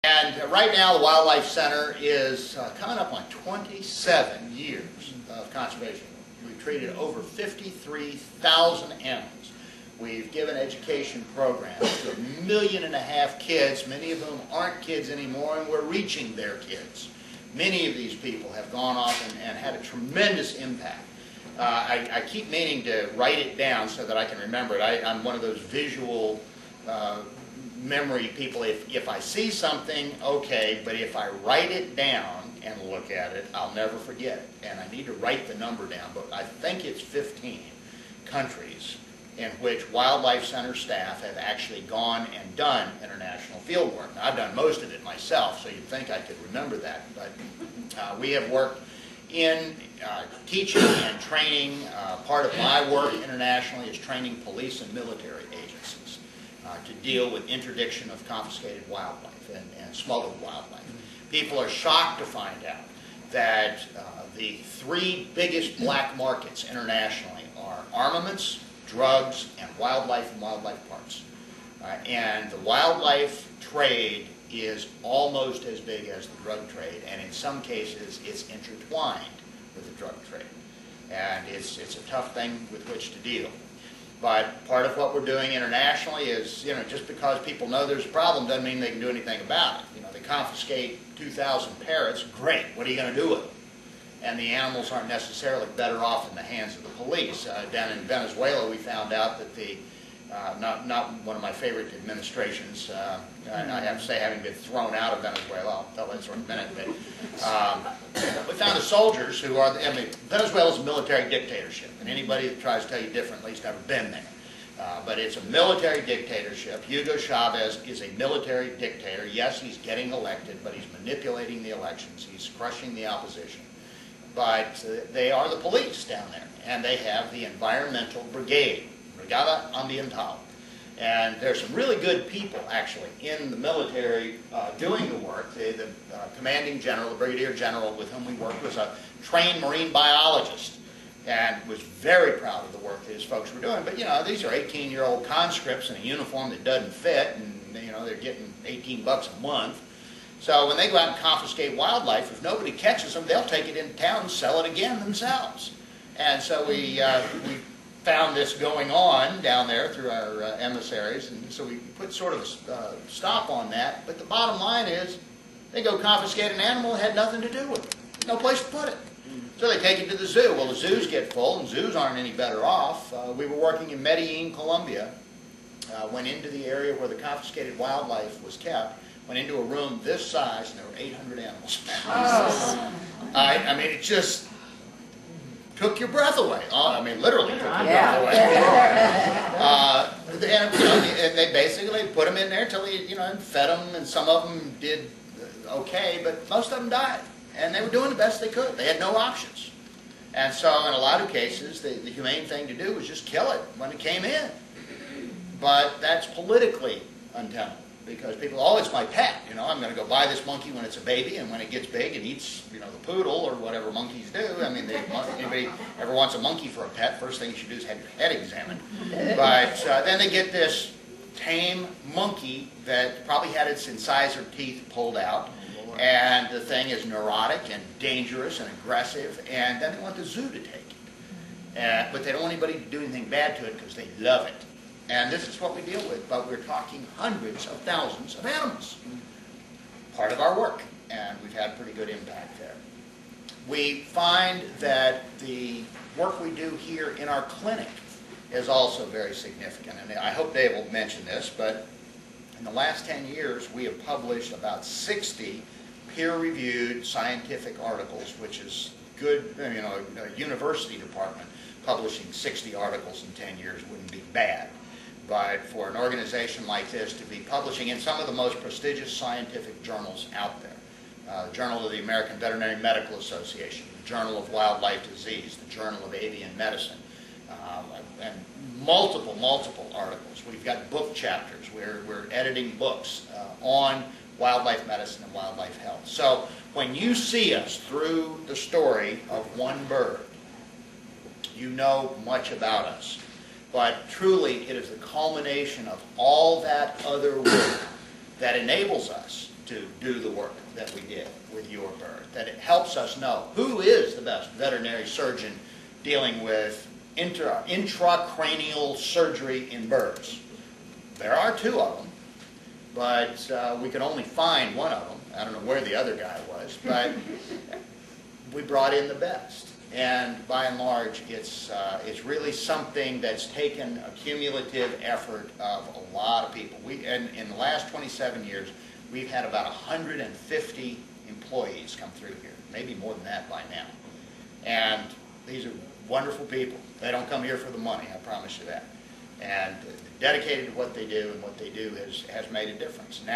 And right now the Wildlife Center is coming up on 27 years of conservation. We've treated over 53,000 animals. We've given education programs to 1.5 million kids, many of whom aren't kids anymore, and we're reaching their kids. Many of these people have gone off and had a tremendous impact. I keep meaning to write it down so that I can remember it. I'm one of those visual memory people. If I see something, okay, but if I write it down and look at it, I'll never forget it. And I need to write the number down, but I think it's 15 countries in which Wildlife Center staff have actually gone and done international field work. Now, I've done most of it myself, so you'd think I could remember that, but we have worked in teaching and training. Part of my work internationally is training police and military agencies to deal with interdiction of confiscated wildlife and smuggled wildlife. People are shocked to find out that the 3 biggest black markets internationally are armaments, drugs, and wildlife parts. And the wildlife trade is almost as big as the drug trade, and in some cases it's intertwined with the drug trade. And it's a tough thing with which to deal. But part of what we're doing internationally is, just because people know there's a problem doesn't mean they can do anything about it. They confiscate 2,000 parrots, great, what are you going to do with them? And the animals aren't necessarily better off in the hands of the police. Down in Venezuela we found out that the, not one of my favorite administrations, I have to say, having been thrown out of Venezuela, I'll tell that story in a minute, but we found the soldiers who are, Venezuela's a military dictatorship, and anybody that tries to tell you differently has never been there. But it's a military dictatorship. Hugo Chavez is a military dictator. Yes, he's getting elected, but he's manipulating the elections. He's crushing the opposition. But they are the police down there, and they have the environmental brigade, Brigada Ambiental. And there's some really good people, actually, in the military doing the work. The commanding general, the brigadier general with whom we worked, was a trained marine biologist and was very proud of the work that his folks were doing. But, these are 18-year-old conscripts in a uniform that doesn't fit, and, they're getting $18 a month. So when they go out and confiscate wildlife, if nobody catches them, they'll take it into town and sell it again themselves. And so we found this going on down there through our emissaries, and so we put sort of a stop on that. But the bottom line is, they go confiscate an animal that had nothing to do with it. No place to put it. So they take it to the zoo. Well, the zoos get full, and zoos aren't any better off. We were working in Medellin, Colombia, went into the area where the confiscated wildlife was kept, went into a room this size, and there were 800 animals. Oh. It just took your breath away. Literally took your breath away. And they basically put them in there until and fed them, and some of them did okay, but most of them died. And they were doing the best they could. They had no options. And so in a lot of cases, the humane thing to do was just kill it when it came in. But that's politically untenable, because people, oh, it's my pet. I'm going to go buy this monkey when it's a baby, and when it gets big and eats, the poodle or whatever monkeys do. Anybody ever wants a monkey for a pet, first thing you should do is have your head examined. But then they get this tame monkey that probably had its incisor teeth pulled out, and the thing is neurotic and dangerous and aggressive, and then they want the zoo to take it. But they don't want anybody to do anything bad to it because they love it. And this is what we deal with, but we're talking hundreds of thousands of animals. Part of our work, and we've had pretty good impact there. We find that the work we do here in our clinic is also very significant. And I hope Dave will mention this, but in the last 10 years, we have published about 60 peer-reviewed scientific articles, which is good. A university department publishing 60 articles in 10 years wouldn't be bad. But for an organization like this to be publishing in some of the most prestigious scientific journals out there, the Journal of the American Veterinary Medical Association, the Journal of Wildlife Disease, the Journal of Avian Medicine, and multiple articles. We've got book chapters. We're editing books on wildlife medicine and wildlife health. So when you see us through the story of one bird, you know much about us. But truly, it is the culmination of all that other work that enables us to do the work that we did with your bird, that it helps us know who is the best veterinary surgeon dealing with intracranial surgery in birds. There are 2 of them, but we could only find one of them. I don't know where the other guy was, but we brought in the best. And by and large, it's really something that's taken a cumulative effort of a lot of people. And in the last 27 years, we've had about 150 employees come through here, maybe more than that by now. And these are wonderful people. They don't come here for the money, I promise you that. And dedicated to what they do, and what they do has made a difference. Now,